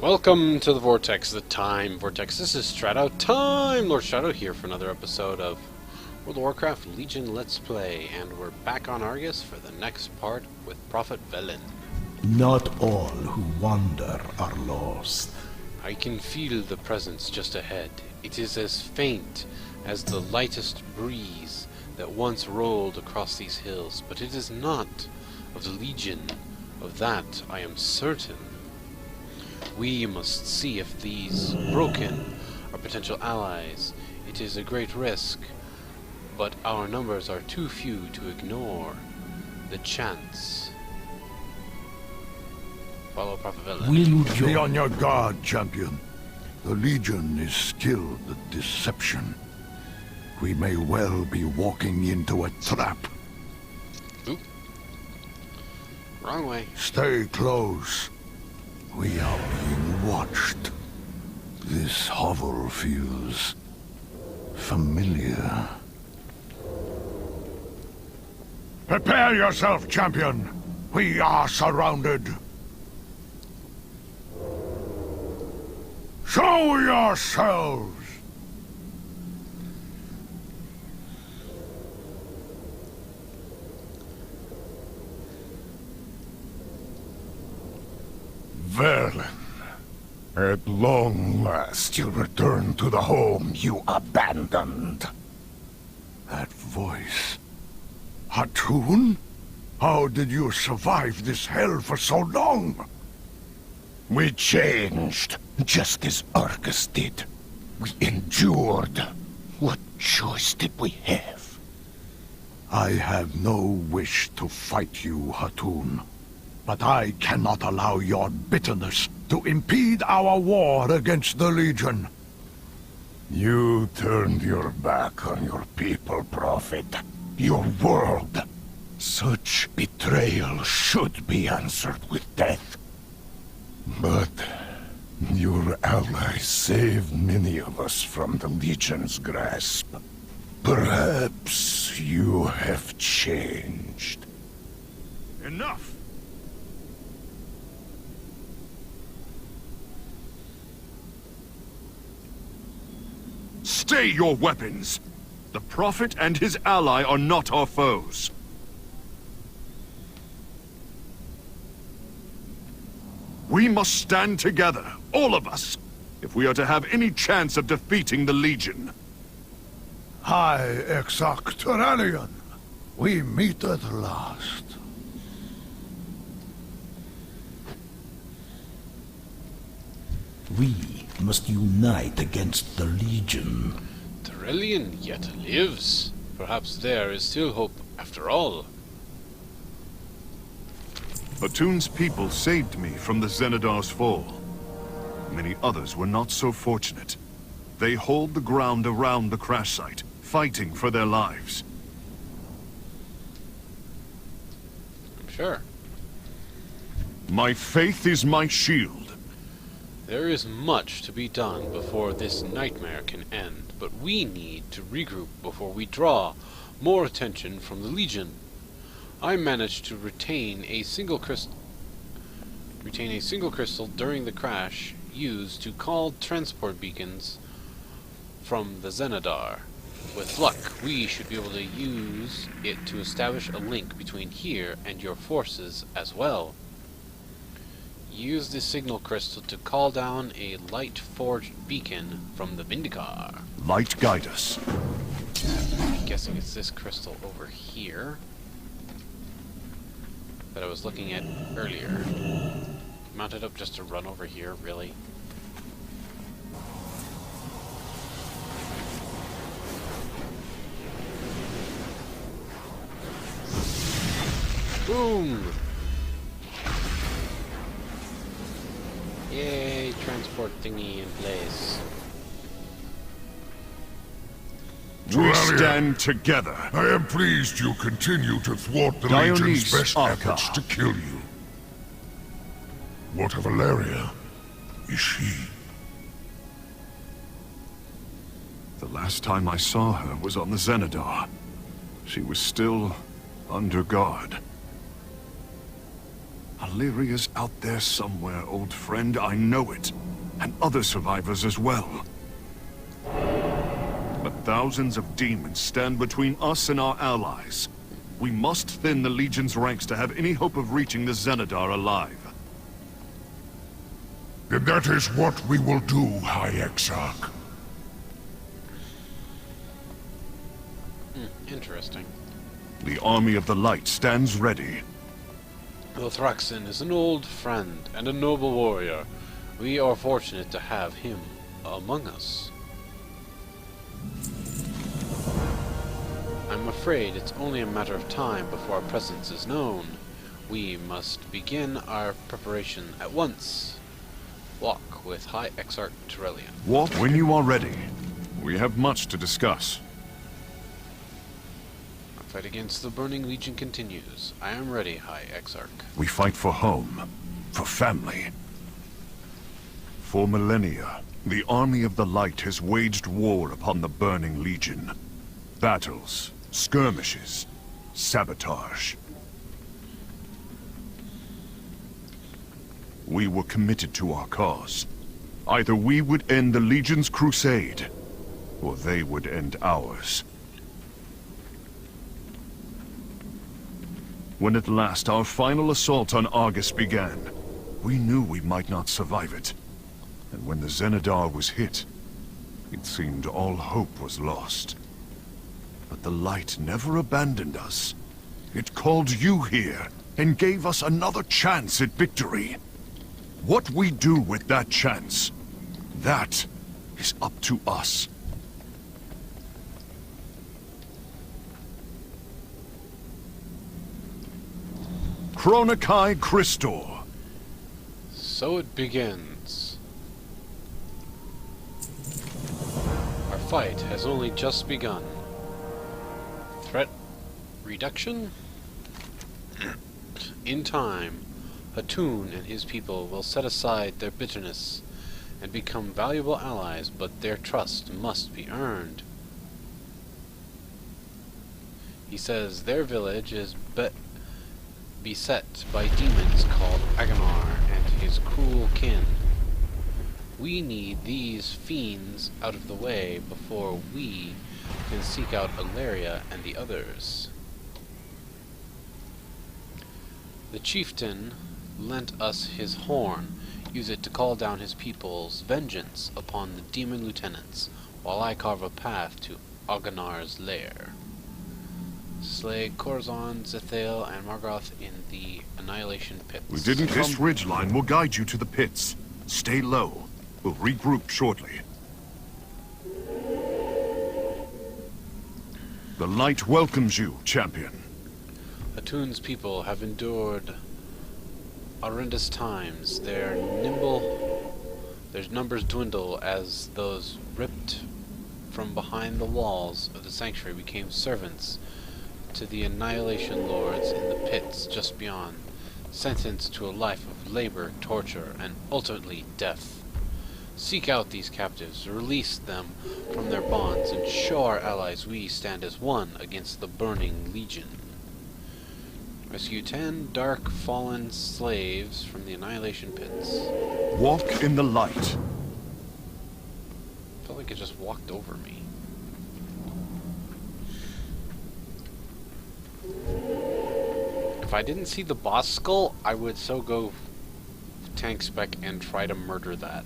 Welcome to the Vortex, the Time Vortex. This is Strato Time! Lord Strato here for another episode of World of Warcraft Legion Let's Play, and we're back on Argus for the next part with Prophet Velen. Not all who wander are lost. I can feel the presence just ahead. It is as faint as the lightest breeze that once rolled across these hills, but it is not of the Legion. Of that I am certain. We must see if these broken are potential allies. It is a great risk, but our numbers are too few to ignore the chance. Follow Prophet Velen. Will you Be join? on your guard, champion. The Legion is still the deception. We may well be walking into a trap. Oop. Wrong way. Stay close. We are being watched. This hovel feels familiar. Prepare yourself, champion. We are surrounded. Show yourselves! Verlin, at long last you'll return to the home you abandoned. That voice. Hatun? How did you survive this hell for so long? We changed, just as Argus did. We endured. What choice did we have? I have no wish to fight you, Hatun. But I cannot allow your bitterness to impede our war against the Legion. You turned your back on your people, Prophet. Your world. Such betrayal should be answered with death. But your allies saved many of us from the Legion's grasp. Perhaps you have changed. Enough! Stay your weapons! The Prophet and his ally are not our foes. We must stand together, all of us, if we are to have any chance of defeating the Legion. High Exarch Tyranion, we meet at last. We must unite against the Legion. Tyranion yet lives. Perhaps there is still hope after all. Hatun's people saved me from the Xenadar's fall. Many others were not so fortunate. They hold the ground around the crash site, fighting for their lives. I'm sure. My faith is my shield. There is much to be done before this nightmare can end, but we need to regroup before we draw more attention from the Legion. I managed to retain a single crystal during the crash used to call transport beacons from the Xenadar. With luck, we should be able to use it to establish a link between here and your forces as well. Use the signal crystal to call down a light-forged beacon from the Vindicar. Light guide us. I'm guessing it's this crystal over here that I was looking at earlier. Mount it up just to run over here, really? Boom! Yay, transport thingy in place. We stand together. I am pleased you continue to thwart the Dionys Legion's best Arca. efforts to kill you. What of Valeria? Is she? The last time I saw her was on the Xenadar. She was still under guard. Illyria's out there somewhere, old friend. I know it. And other survivors as well. But thousands of demons stand between us and our allies. We must thin the Legion's ranks to have any hope of reaching the Xenadar alive. Then that is what we will do, High Exarch. Interesting. The Army of the Light stands ready. Lothraxin is an old friend and a noble warrior. We are fortunate to have him among us. I'm afraid it's only a matter of time before our presence is known. We must begin our preparation at once. Walk with High Exarch Turelian. Walk when you are ready. We have much to discuss. Our fight against the Burning Legion continues. I am ready, High Exarch. We fight for home, for family. For millennia, the Army of the Light has waged war upon the Burning Legion. Battles, skirmishes, sabotage. We were committed to our cause. Either we would end the Legion's crusade, or they would end ours. When at last our final assault on Argus began, we knew we might not survive it. And when the Xenadar was hit, it seemed all hope was lost. But the Light never abandoned us. It called you here, and gave us another chance at victory. What we do with that chance, that is up to us. Chronicae Christor. So it begins. Our fight has only just begun. Threat reduction? In time, Hatun and his people will set aside their bitterness and become valuable allies, but their trust must be earned. He says their village is beset by demons called Aganar and his cruel kin. We need these fiends out of the way before we can seek out Ilaria and the others. The chieftain lent us his horn. Use it to call down his people's vengeance upon the demon lieutenants, while I carve a path to Aganar's lair. Slay Corazon, Zethale, and Margoth in the Annihilation Pits. We didn't come. This ridgeline will guide you to the pits. Stay low. We'll regroup shortly. The Light welcomes you, champion. Hatun's people have endured horrendous times. Their numbers dwindle as those ripped from behind the walls of the sanctuary became servants to the Annihilation Lords in the pits just beyond, sentenced to a life of labor, torture, and ultimately death. Seek out these captives, release them from their bonds, and show our allies we stand as one against the Burning Legion. Rescue 10 dark fallen slaves from the Annihilation Pits. Walk in the light. I felt like it just walked over me. If I didn't see the boss skull, I would so go tank spec and try to murder that.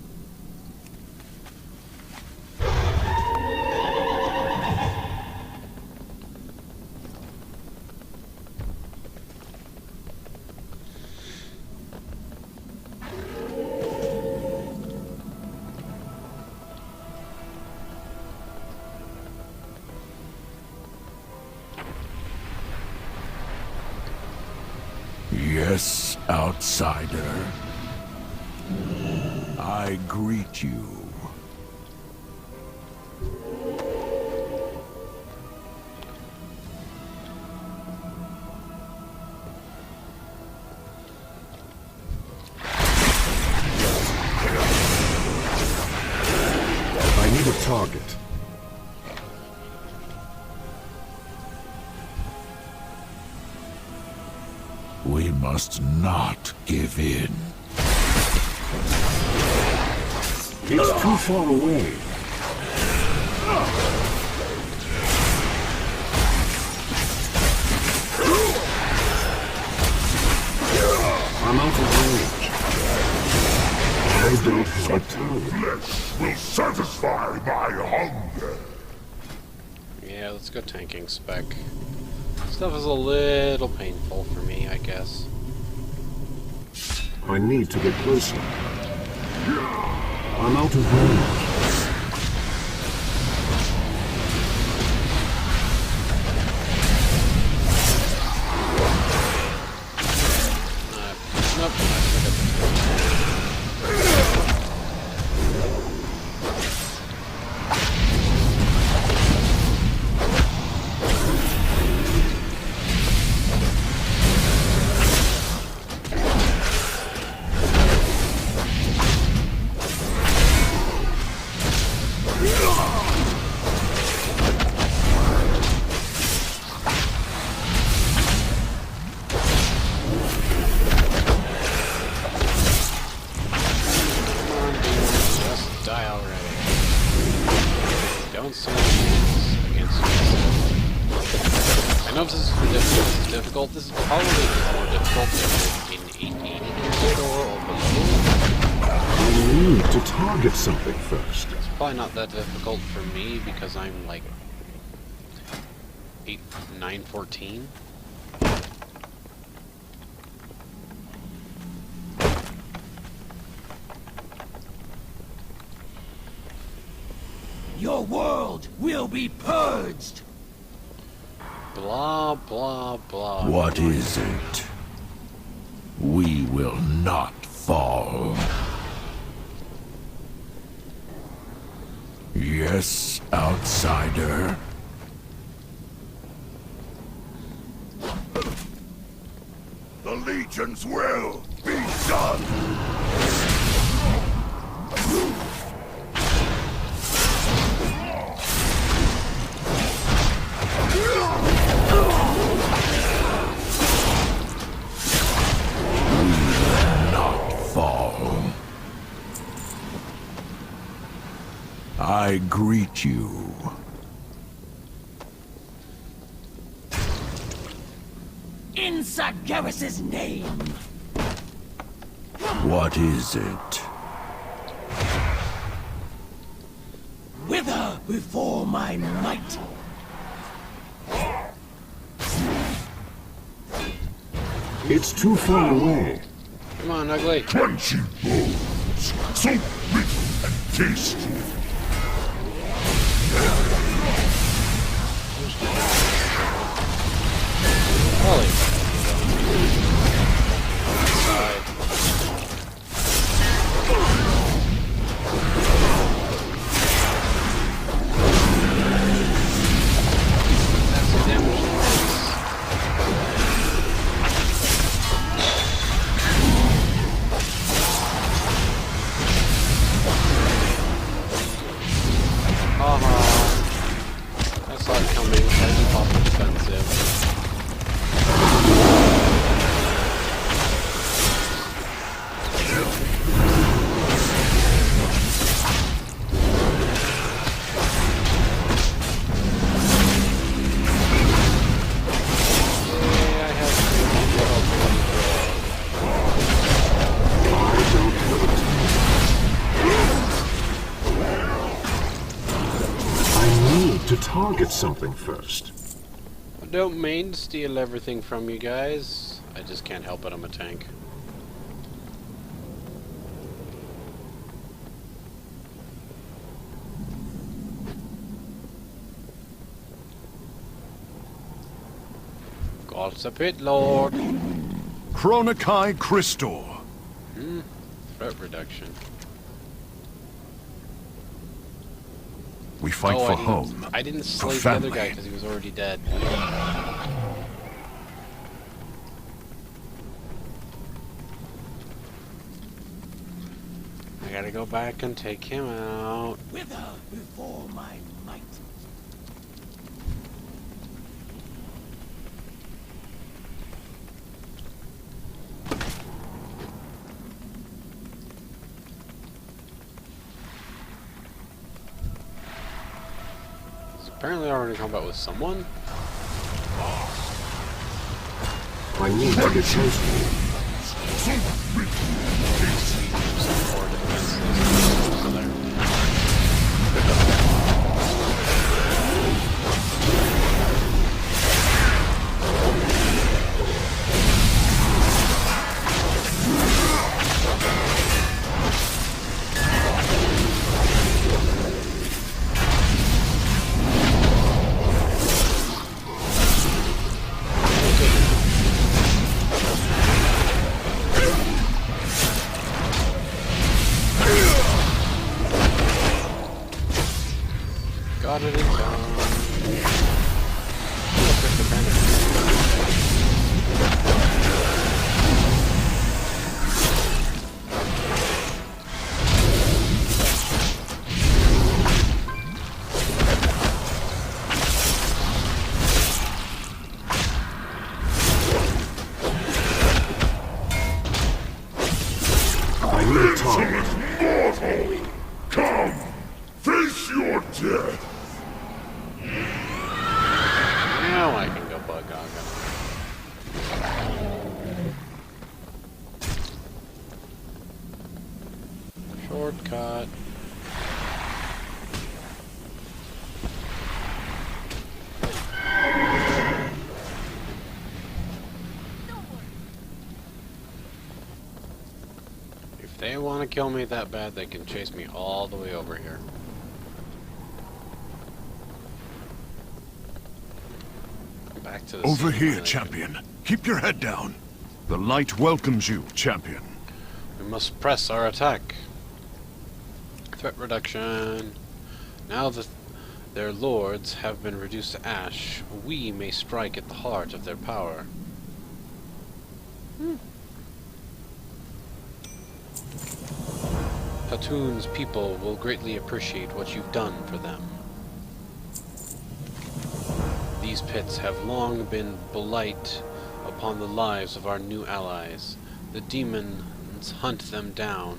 Yes, outsider. I greet you. I need a target. We must not give in. It's too far away. I'm out of range. I don't have time. Flesh will satisfy my hunger. Yeah, let's go tanking spec. Stuff is a little painful for me, I guess. I need to get closer. I'm out of range. Nope, I forgot difficult. This is probably more difficult than in 880 or below. I need to target something first. It's probably not that difficult for me because I'm like 914. Your world will be purged! Blah, blah, blah. What is it? We will not fall. Yes, outsider. The Legion's will be done! I greet you. In Sargeras' name! What is it? Wither before my might! It's too far away. Come on, ugly. Crunchy bones, so little and tasty. Holy. That's the damage. I saw it coming, so I just popped the defensive. To target something first. I don't mean to steal everything from you guys. I just can't help it, I'm a tank. God's a pit lord. Chronikai Christor. Threat reduction. We fight for I home. I didn't for slay the other family. guy because he was already dead. I gotta go back and take him out. Wither before my might! Apparently I'm in combat with someone. I need to get close. Got it in time. I need a target. Mortal! Come! Face your death! Now I can go bug Gaga. Shortcut. If they want to kill me that bad, they can chase me all the way over here. Back to the Over scene here, where champion. Keep your head down. The light welcomes you, champion. we must press our attack. Threat reduction. Now that their lords have been reduced to ash, we may strike at the heart of their power. Hatoon's people will greatly appreciate what you've done for them. These pits have long been blight upon the lives of our new allies. The demons hunt them down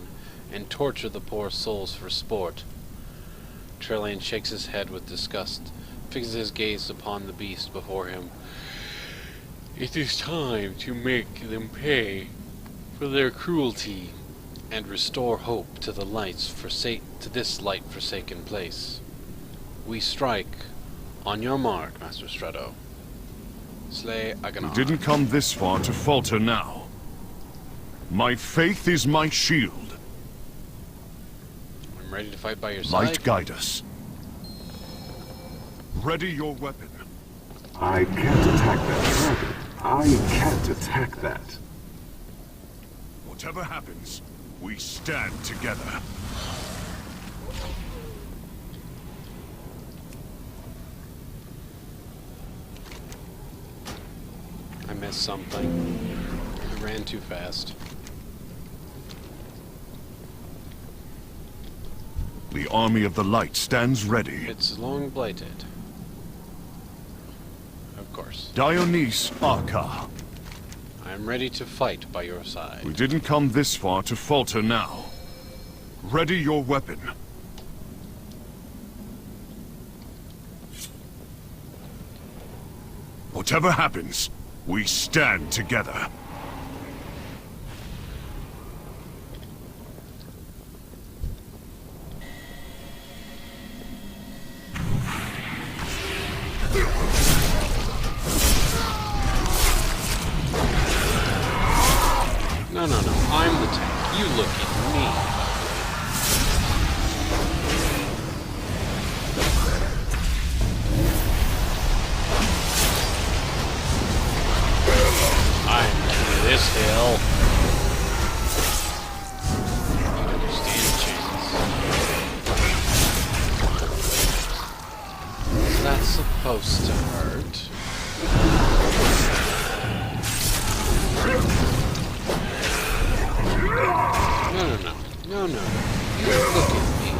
and torture the poor souls for sport. Trelane shakes his head with disgust, fixes his gaze upon the beast before him. It is time to make them pay for their cruelty and restore hope to the to this light-forsaken place. We strike. On your mark, Master Stretto. Slay We Aganar. didn't come this far to falter now. My faith is my shield. I'm ready to fight by your side. Light guide us. Ready your weapon. I can't attack that target. I can't attack that. Whatever happens, we stand together. I missed something. I ran too fast. The army of the light stands ready. It's long blighted. Of course. Dionys Arca. I am ready to fight by your side. We didn't come this far to falter now. Ready your weapon. Whatever happens, we stand together. No, I'm the tank. You look at me. I'm king of this hill. You don't understand, Chance. That's supposed to hurt. No. You look at me.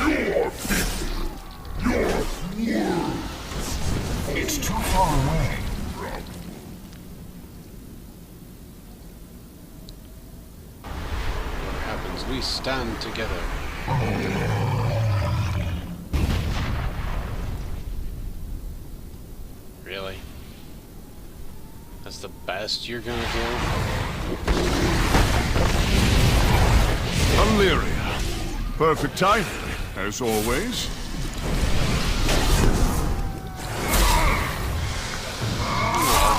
Your we stand together. Really? That's the best you're gonna do? Illyria. Perfect timing, as always.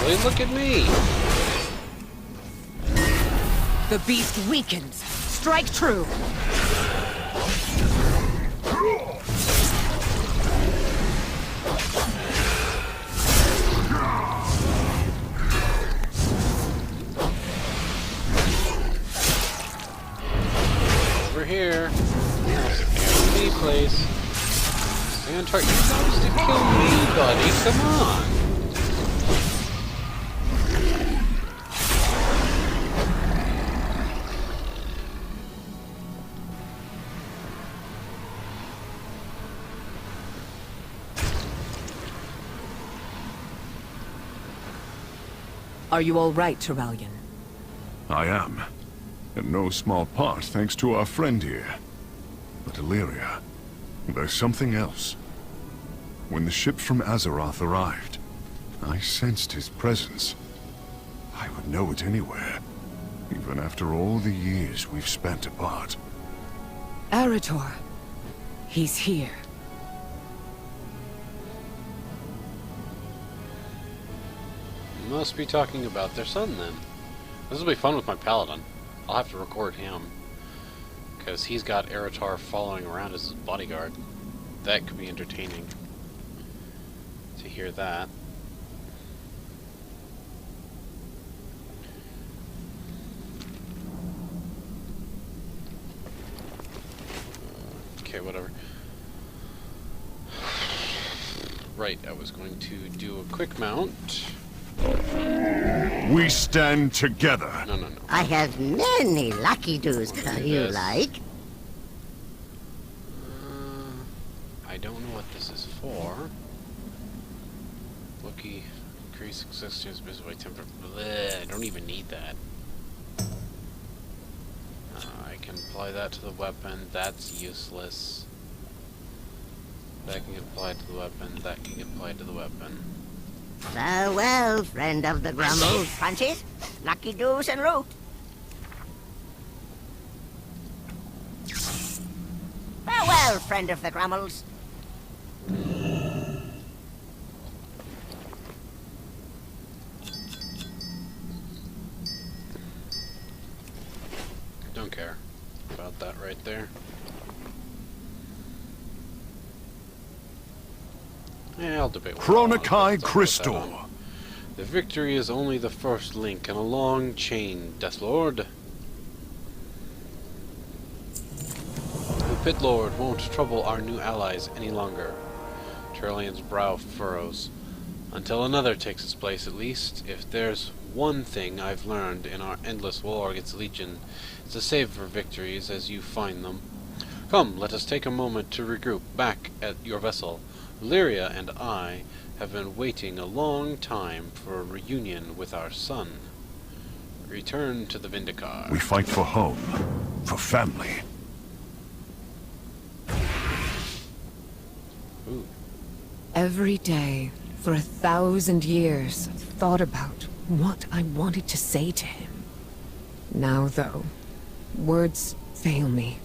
Hey, look at me! The beast weakens. Strike true. Over here. Stand me, please. Stand try. You're supposed to kill me, buddy. Come on. Are you all right, Tyrallion? I am. In no small part thanks to our friend here. But Illyria, there's something else. When the ship from Azeroth arrived, I sensed his presence. I would know it anywhere, even after all the years we've spent apart. Arator. He's here. Must be talking about their son, then. This will be fun with my paladin. I'll have to record him. Because he's got Aratar following around as his bodyguard. That could be entertaining. To hear that. Okay, whatever. Right, I was going to do a quick mount. We stand together. No. I have many lucky doos. You like? I don't know what this is for. Lucky increase success chance based by temper. Bleh, I don't even need that. I can apply that to the weapon. That's useless. That can get applied to the weapon. That can get applied to the weapon. Farewell, friend of the grumble, Crunches. Lucky doos and loot. Farewell, friend of the grummels. Don't care about that right there. Yeah, I'll debate. Chronokai Crystal. The victory is only the first link in a long chain, Deathlord. The Pit Lord won't trouble our new allies any longer. Tyrallion's brow furrows. Until another takes its place, at least. If there's one thing I've learned in our endless war against Legion, it's to savor victories as you find them. Come, let us take a moment to regroup back at your vessel. Illyria and I have been waiting a long time for a reunion with our son. Return to the Vindicar. We fight for home, for family. Ooh. Every day, for 1,000 years, I've thought about what I wanted to say to him. Now, though, words fail me.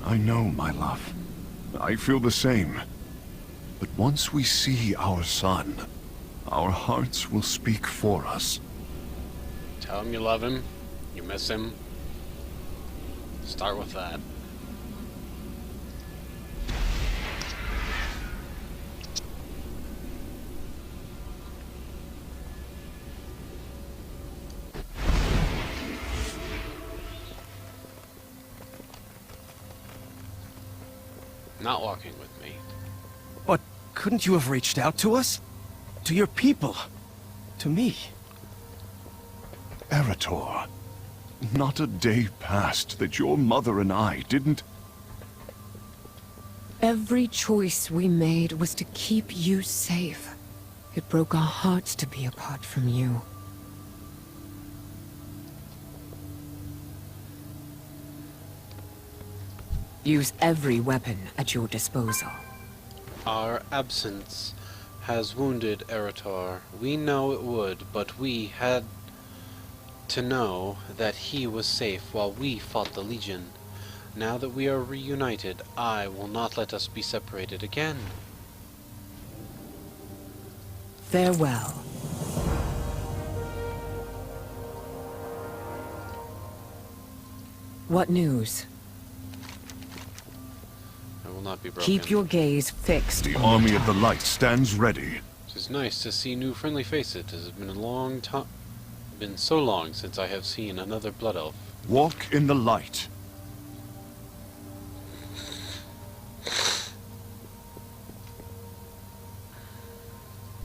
I know, my love. I feel the same. But once we see our son, our hearts will speak for us. Tell him you love him, you miss him. Start with that. Not walking with me. But couldn't you have reached out to us? To your people? To me? Arator, not a day passed that your mother and I didn't... Every choice we made was to keep you safe. It broke our hearts to be apart from you. Use every weapon at your disposal. Our absence has wounded Eretor. We know it would, but we had to know that he was safe while we fought the Legion. Now that we are reunited, I will not let us be separated again. Farewell. What news? I will not be broken. Keep your gaze fixed. The army of the light stands ready. It is nice to see new friendly faces. It has been a long time. Been so long since I have seen another blood elf. Walk in the light.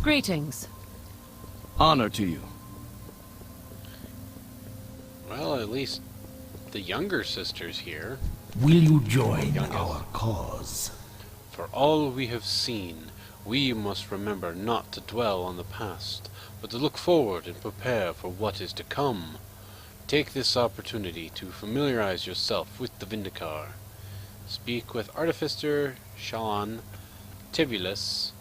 Greetings. Honor to you. Well, at least the younger sister's here. Will you join Youngest. our cause? For all we have seen, we must remember not to dwell on the past, but to look forward and prepare for what is to come. Take this opportunity to familiarize yourself with the Vindicar. Speak with Artificer Shallan, Tibulus,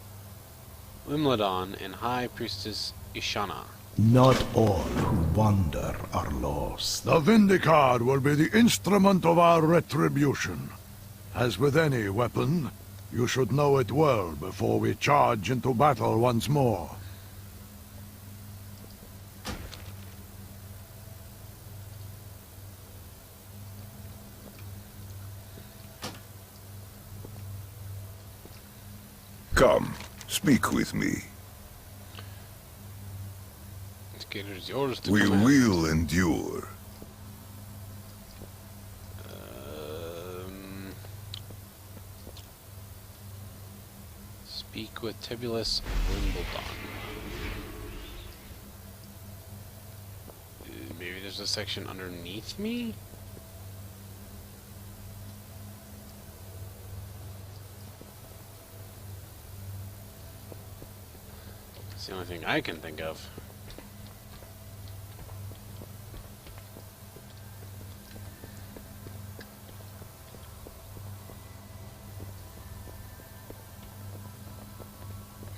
Wimladon, and High Priestess Ishana. Not all who wander are lost. The Vindicar will be the instrument of our retribution. As with any weapon, you should know it well before we charge into battle once more. Come, speak with me. It is yours to We command. will endure. Speak with Tibulus Wimbledon. Maybe there's a section underneath me? That's the only thing I can think of.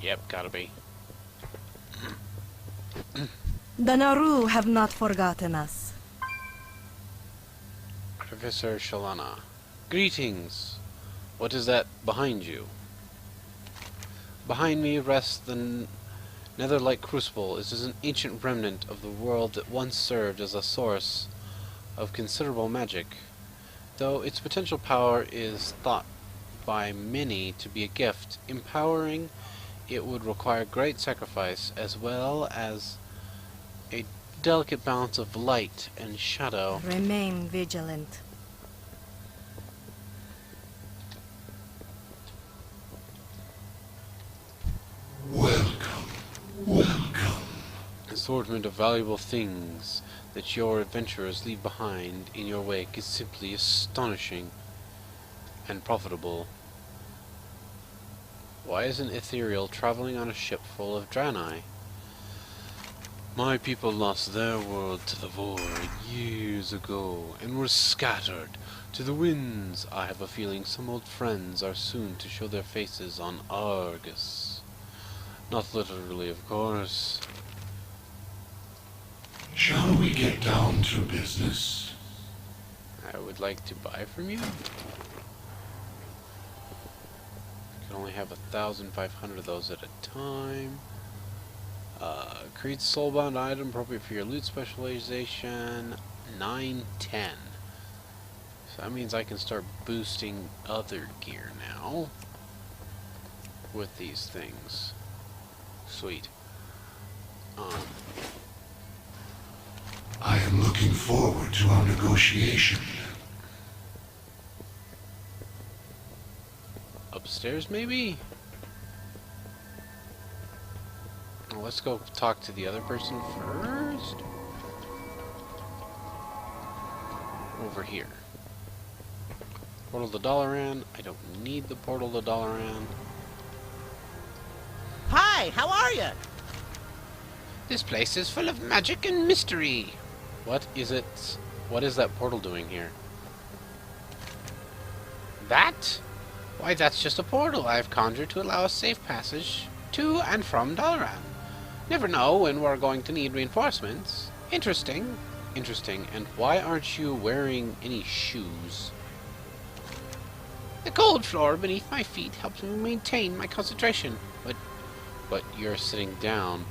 Yep, gotta be. The Naru have not forgotten us. Professor Shalana. Greetings! What is that behind you? Behind me rests the Netherlight Crucible. It is an ancient remnant of the world that once served as a source of considerable magic. Though its potential power is thought by many to be a gift, empowering it would require great sacrifice as well as a delicate balance of light and shadow. Remain vigilant. Welcome, welcome. Assortment of valuable things that your adventurers leave behind in your wake is simply astonishing and profitable. Why is an ethereal traveling on a ship full of Draenei? My people lost their world to the void years ago and were scattered to the winds. I have a feeling some old friends are soon to show their faces on Argus. Not literally, of course. Shall we get down to business? I would like to buy from you. I can only have 1,500 of those at a time. Create soulbound item appropriate for your loot specialization. 910. So that means I can start boosting other gear now with these things. Sweet. I am looking forward to our negotiation. Upstairs, maybe? Well, let's go talk to the other person first. Over here. Portal to Dalaran. I don't need the portal to Dalaran. Hi, how are you? This place is full of magic and mystery. What is it? What is that portal doing here? That? Why, that's just a portal I've conjured to allow us safe passage to and from Dalaran. Never know when we're going to need reinforcements. Interesting. Interesting. And why aren't you wearing any shoes? The cold floor beneath my feet helps me maintain my concentration. But you're sitting down.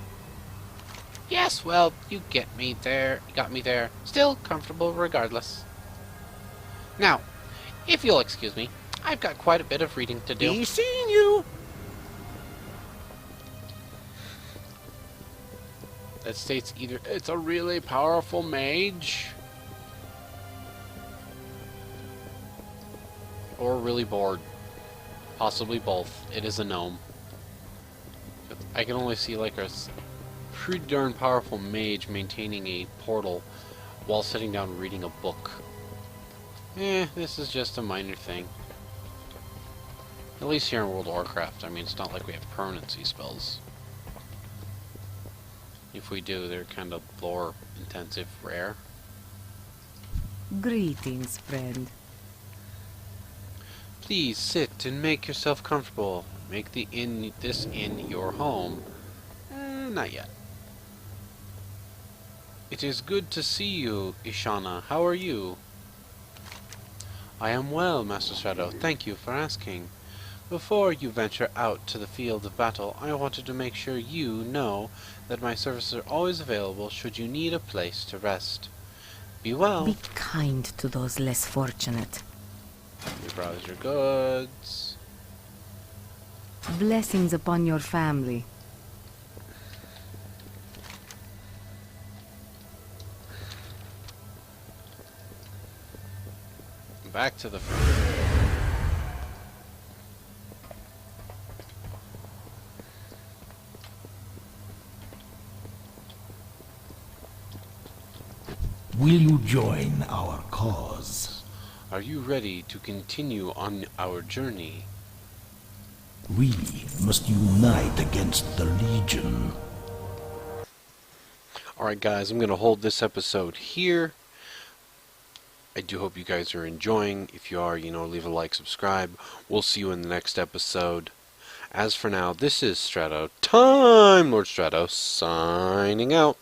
Yes, well, you get me there. You got me there. Still comfortable regardless. Now, if you'll excuse me, I've got quite a bit of reading to do. Be seeing you. That states either it's a really powerful mage or really bored. Possibly both. It is a gnome. I can only see like a pretty darn powerful mage maintaining a portal while sitting down reading a book. This is just a minor thing. At least here in World of Warcraft. I mean, it's not like we have permanency spells. If we do, they're kind of lore intensive, rare. Greetings, friend. Please sit and make yourself comfortable. Make this inn your home. Not yet. It is good to see you, Ishana. How are you? I am well, Master Shadow. Thank you for asking. Before you venture out to the field of battle, I wanted to make sure you know that my services are always available should you need a place to rest. Be well. Be kind to those less fortunate. You browse your goods. Blessings upon your family. Back to the Will you join our cause? Are you ready to continue on our journey? We must unite against the Legion. Alright guys, I'm going to hold this episode here. I do hope you guys are enjoying. If you are, leave a like, subscribe. We'll see you in the next episode. As for now, this is Strato, Time Lord Strato, signing out.